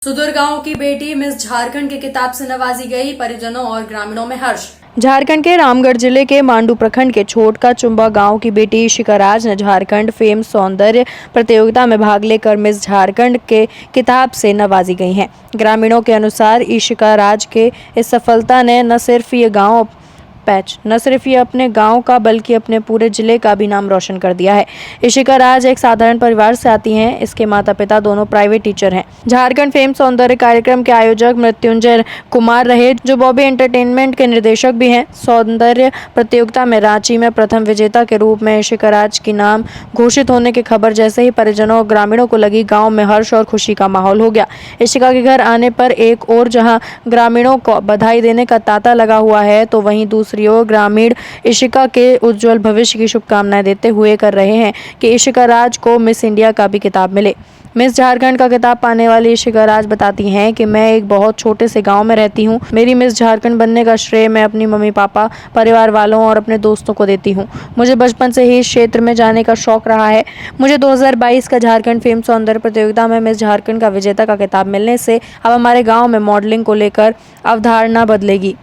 सुदूर गांव की बेटी मिस झारखंड के खिताब से नवाजी गई, परिजनों और ग्रामीणों में हर्ष। झारखंड के रामगढ़ जिले के मांडू प्रखंड के छोटका चुम्बा गांव की बेटी इशिका राज ने झारखंड फेम सौंदर्य प्रतियोगिता में भाग लेकर मिस झारखंड के खिताब से नवाजी गई हैं। ग्रामीणों के अनुसार इशिका राज के इस सफलता ने न सिर्फ ये अपने गांव का बल्कि अपने पूरे जिले का भी नाम रोशन कर दिया है। इशिका राज एक साधारण परिवार से आती हैं। इसके माता पिता दोनों प्राइवेट टीचर हैं। झारखंड फेम सौंदर्य कार्यक्रम के आयोजक मृत्युंजय कुमार रहे, जो बॉबी एंटरटेनमेंट के निर्देशक भी हैं। सौंदर्य प्रतियोगिता में रांची में प्रथम विजेता के रूप में इशिका राज की नाम घोषित होने की खबर जैसे ही परिजनों और ग्रामीणों को लगी, गाँव में हर्ष और खुशी का माहौल हो गया। इशिका के घर आने पर एक ओर जहाँ ग्रामीणों को बधाई देने का तांता लगा हुआ है, तो वहीं दूसरी ओर ग्रामीण इशिका के उज्जवल भविष्य की शुभकामनाएं देते हुए कर रहे हैं कि इशिका राज को मिस इंडिया का भी खिताब मिले। मिस झारखंड का खिताब पाने वाली इशिका राज बताती हैं कि मैं एक बहुत छोटे से गांव में रहती हूं। मेरी मिस झारखंड बनने का श्रेय मैं अपनी मम्मी पापा, परिवार वालों और अपने दोस्तों को देती हूं। मुझे बचपन से ही इस क्षेत्र में जाने का शौक रहा है। मुझे 2022 का झारखंड फेम सौंदर्य प्रतियोगिता में मिस झारखंड का विजेता का खिताब मिलने से अब हमारे गाँव में मॉडलिंग को लेकर अवधारणा बदलेगी,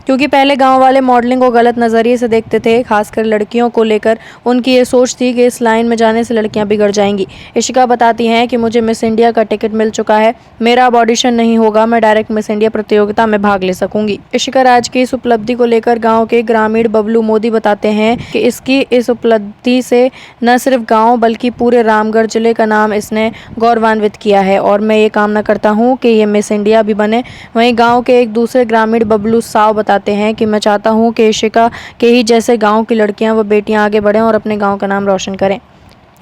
क्योंकि पहले गांव वाले मॉडलिंग को गलत नज़रिए से देखते थे। खासकर लड़कियों को लेकर उनकी ये सोच थी कि इस लाइन में जाने से लड़कियां बिगड़ जाएंगी। इशिका बताती हैं कि मुझे मिस इंडिया का टिकट मिल चुका है। मेरा अब ऑडिशन नहीं होगा, मैं डायरेक्ट मिस इंडिया प्रतियोगिता में भाग ले सकूंगी। इशिका राज की इस उपलब्धि को लेकर गाँव के ग्रामीण बबलू मोदी बताते हैं कि इसकी इस उपलब्धि से न सिर्फ गाँव बल्कि पूरे रामगढ़ जिले का नाम इसने गौरवान्वित किया है और मैं ये कामना करता हूँ कि ये मिस इंडिया भी बने। वहीं गाँव के एक दूसरे ग्रामीण बबलू साव बताते हैं कि मैं चाहता हूं कि इशिका के ही जैसे गांव की लड़कियां व बेटियां आगे बढ़ें और अपने गांव का नाम रोशन करें।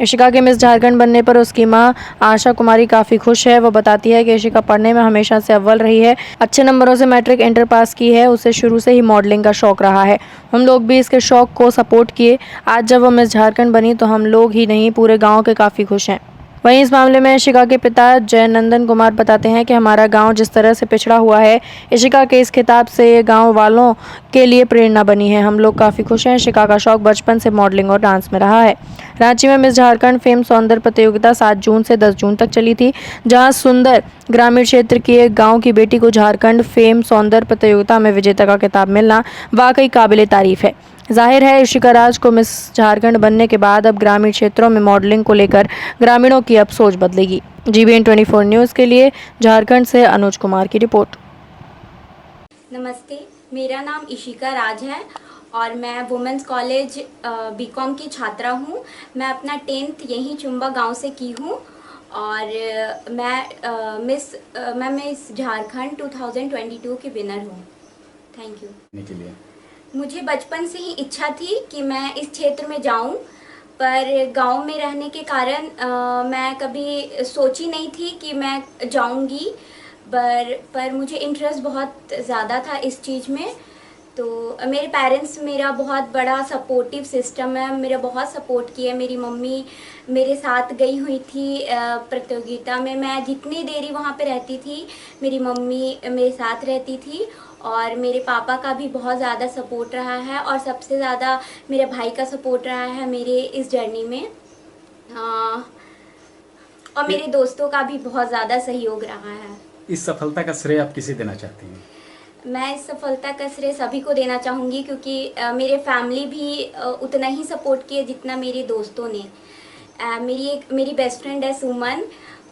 इशिका के मिस झारखंड बनने पर उसकी मां आशा कुमारी काफ़ी खुश है। वह बताती है कि इशिका पढ़ने में हमेशा से अव्वल रही है, अच्छे नंबरों से मैट्रिक इंटर पास की है। उसे शुरू से ही मॉडलिंग का शौक रहा है। हम लोग भी इसके शौक को सपोर्ट किए। आज जब वह मिस झारखंड बनी तो हम लोग ही नहीं, पूरे गाँव के काफ़ी खुश हैं। वहीं इस मामले में इशिका के पिता जयनंदन कुमार बताते हैं कि हमारा गांव जिस तरह से पिछड़ा हुआ है, इशिका के इस खिताब से ये गांव वालों के लिए प्रेरणा बनी है। हम लोग काफ़ी खुश हैं। इशिका का शौक बचपन से मॉडलिंग और डांस में रहा है। रांची में मिस झारखंड फेम सौंदर्य प्रतियोगिता 7 जून से 10 जून तक चली थी, जहां सुंदर ग्रामीण क्षेत्र की एक गाँव की बेटी को झारखंड फेम सौंदर्य प्रतियोगिता में विजेता का खिताब मिलना वाकई काबिले तारीफ है। जाहिर है इशिका राज को मिस झारखंड बनने के बाद अब ग्रामीण क्षेत्रों में मॉडलिंग को लेकर ग्रामीणों की अब सोच बदलेगी। GBN 24 न्यूज़ के लिए झारखंड से अनुज कुमार की रिपोर्ट। नमस्ते, मेरा नाम इशिका राज है और मैं वुमेंस कॉलेज बीकॉम की छात्रा हूँ। मैं अपना 10th यहीं चुम्बा गांव से की हूँ और मैं मिस झारखंड 2022 की विनर हूँ। Thank you. मुझे बचपन से ही इच्छा थी कि मैं इस क्षेत्र में जाऊं, पर गांव में रहने के कारण मैं कभी सोची नहीं थी कि मैं जाऊंगी। पर मुझे इंटरेस्ट बहुत ज़्यादा था इस चीज़ में। तो मेरे पेरेंट्स मेरा बहुत बड़ा सपोर्टिव सिस्टम है, मेरा बहुत सपोर्ट किया। मेरी मम्मी मेरे साथ गई हुई थी प्रतियोगिता में। मैं जितनी देरी वहाँ पे रहती थी, मेरी मम्मी मेरे साथ रहती थी और मेरे पापा का भी बहुत ज़्यादा सपोर्ट रहा है और सबसे ज़्यादा मेरे भाई का सपोर्ट रहा है मेरे इस जर्नी में। और मेरे दोस्तों का भी बहुत ज़्यादा सहयोग रहा है। इस सफलता का श्रेय आप किसे देना चाहती हैं? मैं इस सफलता का श्रेय सभी को देना चाहूँगी, क्योंकि मेरे फैमिली भी उतना ही सपोर्ट किए जितना मेरे दोस्तों ने। मेरी बेस्ट फ्रेंड है सुमन,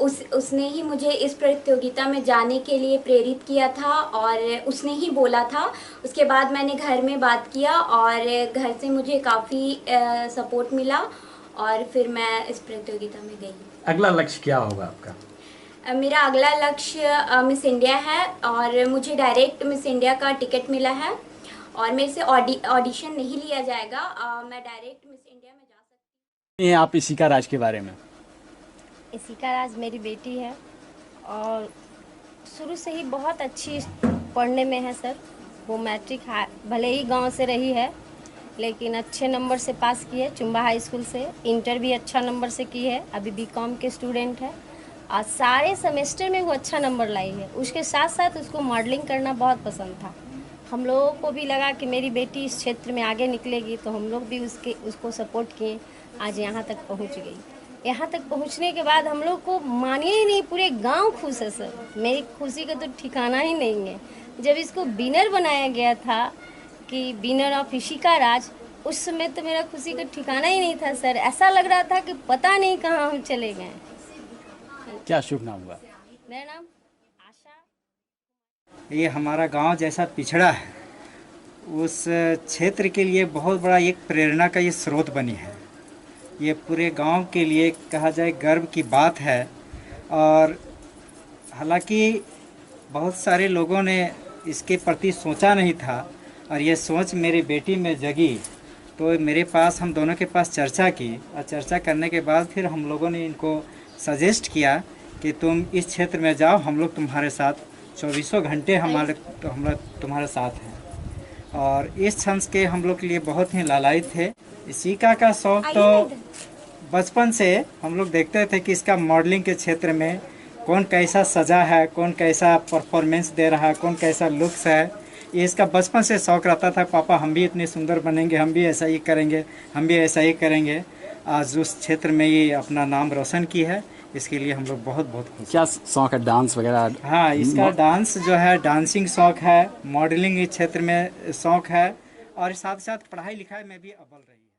उसने ही मुझे इस प्रतियोगिता में जाने के लिए प्रेरित किया था और उसने ही बोला था। उसके बाद मैंने घर में बात किया और घर से मुझे काफ़ी सपोर्ट मिला और फिर मैं इस प्रतियोगिता में गई। अगला लक्ष्य क्या होगा आपका? मेरा अगला लक्ष्य मिस इंडिया है और मुझे डायरेक्ट मिस इंडिया का टिकट मिला है और मेरे से ऑडिशन नहीं लिया जाएगा। मैं डायरेक्ट मिस इंडिया में जा सकती ये आप इशिका राज के बारे में? इशिका राज मेरी बेटी है और शुरू से ही बहुत अच्छी पढ़ने में है सर। वो मैट्रिक भले ही गांव से रही है, लेकिन अच्छे नंबर से पास की है चुम्बा हाई स्कूल से। इंटर भी अच्छा नंबर से की है। अभी बीकॉम के स्टूडेंट है और सारे सेमेस्टर में वो अच्छा नंबर लाई है। उसके साथ साथ उसको मॉडलिंग करना बहुत पसंद था। हम लोगों को भी लगा कि मेरी बेटी इस क्षेत्र में आगे निकलेगी, तो हम लोग भी उसको सपोर्ट किए। आज यहाँ तक पहुँच गई। यहाँ तक पहुँचने के बाद हम लोग को मानिए ही नहीं, पूरे गांव खुश है सर। मेरी खुशी का तो ठिकाना ही नहीं है। जब इसको विनर बनाया गया था कि विनर ऑफ इशिका राज, उस समय तो मेरा खुशी का ठिकाना ही नहीं था सर। ऐसा लग रहा था कि पता नहीं कहाँ हम चले गए। क्या शुभ नाम हुआ? मेरा नाम आशा। ये हमारा गांव जैसा पिछड़ा है, उस क्षेत्र के लिए बहुत बड़ा एक प्रेरणा का ये स्रोत बनी है। ये पूरे गांव के लिए कहा जाए गर्व की बात है। और हालांकि बहुत सारे लोगों ने इसके प्रति सोचा नहीं था, और ये सोच मेरी बेटी में जगी, तो मेरे पास, हम दोनों के पास चर्चा की, और चर्चा करने के बाद फिर हम लोगों ने इनको सजेस्ट किया कि तुम इस क्षेत्र में जाओ, हम लोग तुम्हारे साथ 24 घंटे हम तुम्हारे साथ हैं। और इस क्षण के हम लोग के लिए बहुत ही लालायित थे। इशिका का शौक तो बचपन से हम लोग देखते थे कि इसका मॉडलिंग के क्षेत्र में कौन कैसा सजा है, कौन कैसा परफॉर्मेंस दे रहा है, कौन कैसा लुक्स है, ये इसका बचपन से शौक रहता था। पापा हम भी इतने सुंदर बनेंगे, हम भी ऐसा ही करेंगे, हम भी ऐसा ही करेंगे। आज उस क्षेत्र में ये अपना नाम रोशन की है, इसके लिए हम लोग बहुत बहुत खुश। क्या शौक है, डांस वगैरह? हाँ, इसका डांस जो है, डांसिंग शौक है, मॉडलिंग क्षेत्र में शौक है, और साथ साथ पढ़ाई लिखाई में भी अव्वल रही है।